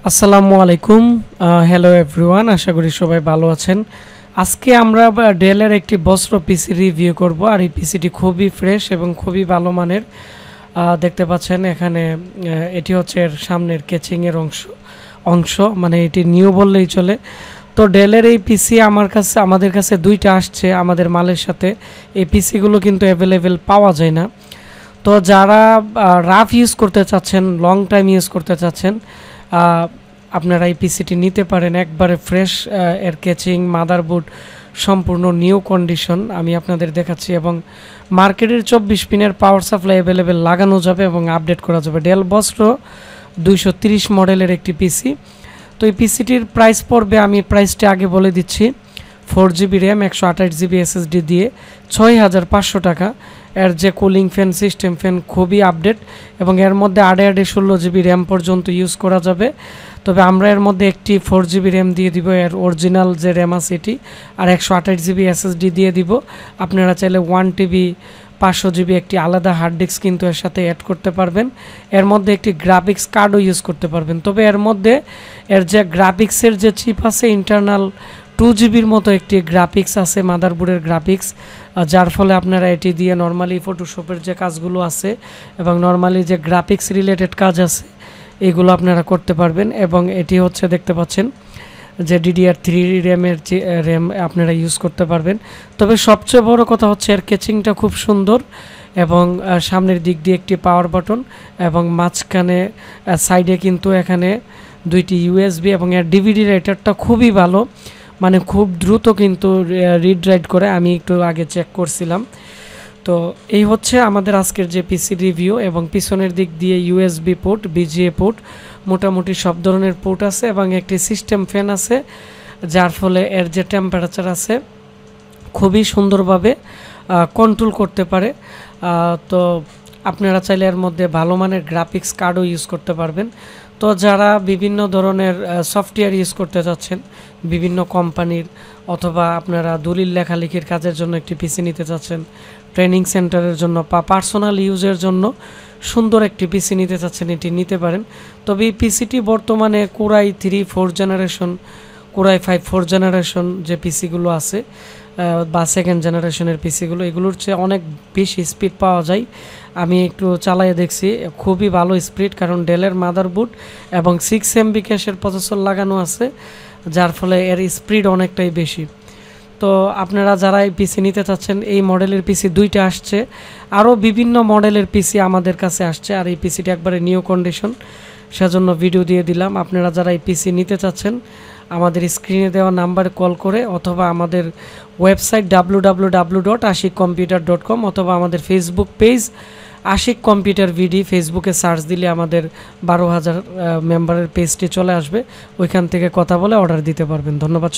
আসসালামু আলাইকুম। Hello everyone, আশা করি সবাই ভালো আছেন। আজকে আমরা ডেলের একটি বস্ত্র পিসি রিভিউ করব। আর এই পিসিটি খুবই ফ্রেশ এবং খুবই ভালো মানের। দেখতে পাচ্ছেন এখানে এটি হচ্ছে এর সামনের কেচিংয়ের অংশ, মানে এটি নিউ বললেই চলে। তো ডেলের এই পিসি আমাদের কাছে দুইটা আসছে আমাদের মালের সাথে। এই পিসিগুলো কিন্তু অ্যাভেলেবেল পাওয়া যায় না। তো যারা রাফ ইউজ করতে চাচ্ছেন, লং টাইম ইউজ করতে চাচ্ছেন, আপনারা এই পিসিটি নিতে পারেন। একবারে ফ্রেশ, এর কেচিং, মাদারবোর্ড সম্পূর্ণ নিউ কন্ডিশন আমি আপনাদের দেখাচ্ছি। এবং মার্কেটের 24 পিনের পাওয়ার সাপ্লাই অ্যাভেলেবেল লাগানো যাবে এবং আপডেট করা যাবে। ডেল বস্ত্র 230 মডেলের একটি পিসি। তো এই পিসিটির প্রাইস পড়বে, আমি প্রাইসটা আগে বলে দিচ্ছি। 4GB র্যাম, 128GB SSD দিয়ে 6500 টাকা। এর যে কুলিং ফ্যান, সিস্টেম ফ্যান খুবই আপডেট এবং এর মধ্যে 16GB র্যাম পর্যন্ত ইউজ করা যাবে। তবে আমরা এর মধ্যে একটি 4GB র্যাম দিয়ে দিব, এর অরিজিনাল যে র্যাম আছে এটি, আর 128GB SSD দিয়ে দিব। আপনারা চাইলে 1TB 500GB একটি আলাদা হার্ড ডিস্ক কিন্তু এর সাথে অ্যাড করতে পারবেন। এর মধ্যে একটি গ্রাফিক্স কার্ডও ইউজ করতে পারবেন। তবে এর মধ্যে এর যে গ্রাফিক্সের যে চিপ আছে, ইন্টারনাল 2GBর মতো একটি গ্রাফিক্স আছে, মাদারবোর্ডের গ্রাফিক্স, যার ফলে আপনারা এটি দিয়ে নর্মালি ফটোশপের যে কাজগুলো আছে এবং নর্মালি যে গ্রাফিক্স রিলেটেড কাজ আছে এগুলো আপনারা করতে পারবেন। এবং এটি হচ্ছে দেখতে পাচ্ছেন যে DDR3 র্যামের যে র্যাম আপনারা ইউজ করতে পারবেন। তবে সবচেয়ে বড় কথা হচ্ছে এর কেচিংটা খুব সুন্দর এবং সামনের দিক দিয়ে একটি পাওয়ার বাটন এবং মাঝখানে সাইডে কিন্তু এখানে দুইটি USB এবং এর DVD রাইটারটা খুবই ভালো, মানে খুব দ্রুত কিন্তু রিড রাইট করে। আমি একটু আগে চেক করছিলাম। তো এই হচ্ছে আমাদের আজকের যে পিসি রিভিউ। এবং পিছনের দিক দিয়ে USB পোর্ট, BGA পোর্ট, মোটামুটি সব ধরনের পোর্ট আছে এবং একটি সিস্টেম ফ্যান আছে, যার ফলে এর যে টেম্পারেচার আছে খুবই সুন্দরভাবে কন্ট্রোল করতে পারে। তো আপনারা চাইলে এর মধ্যে ভালো মানের গ্রাফিক্স কার্ডও ইউজ করতে পারবেন। তো যারা বিভিন্ন ধরনের সফটওয়্যার ইউজ করতে চাচ্ছেন বিভিন্ন কোম্পানির, অথবা আপনারা দলিল লেখালেখির কাজের জন্য একটি পিসি নিতে চাচ্ছেন, ট্রেনিং সেন্টারের জন্য বা পার্সোনাল ইউজের জন্য সুন্দর একটি পিসি নিতে চাচ্ছেন, এটি নিতে পারেন। তবে এই পিসিটি বর্তমানে কোরাই 3 4 জেনারেশন, কোরাই 5 4 জেনারেশন যে পিসিগুলো আছে বা সেকেন্ড জেনারেশনের পিসিগুলো, এগুলোর চেয়ে অনেক বেশি স্পিড পাওয়া যায়। আমি একটু চালিয়ে দেখছি, খুবই ভালো স্পিড, কারণ ডেলের মাদারবোর্ড এবং 6MB ক্যাশের প্রসেসর লাগানো আছে, যার ফলে এর স্পিড অনেকটাই বেশি। তো আপনারা যারা এই পিসি নিতে চাচ্ছেন, এই মডেলের পিসি দুইটা আসছে, আরও বিভিন্ন মডেলের পিসি আমাদের কাছে আসছে। আর এই পিসিটি একবারে নিউ কন্ডিশন, সেজন্য ভিডিও দিয়ে দিলাম। আপনারা যারা এই পিসি নিতে চাচ্ছেন আমাদের স্ক্রিনে দেওয়া নাম্বারে কল করে, অথবা আমাদের ওয়েবসাইট www.ashikcomputer.com, অথবা আমাদের ফেসবুক পেজ আশিক কম্পিউটার ভিডি, ফেসবুকে সার্চ দিলে আমাদের 12,000 মেম্বারের পেজটি চলে আসবে। ওইখান থেকে কথা বলে অর্ডার দিতে পারবেন। ধন্যবাদ।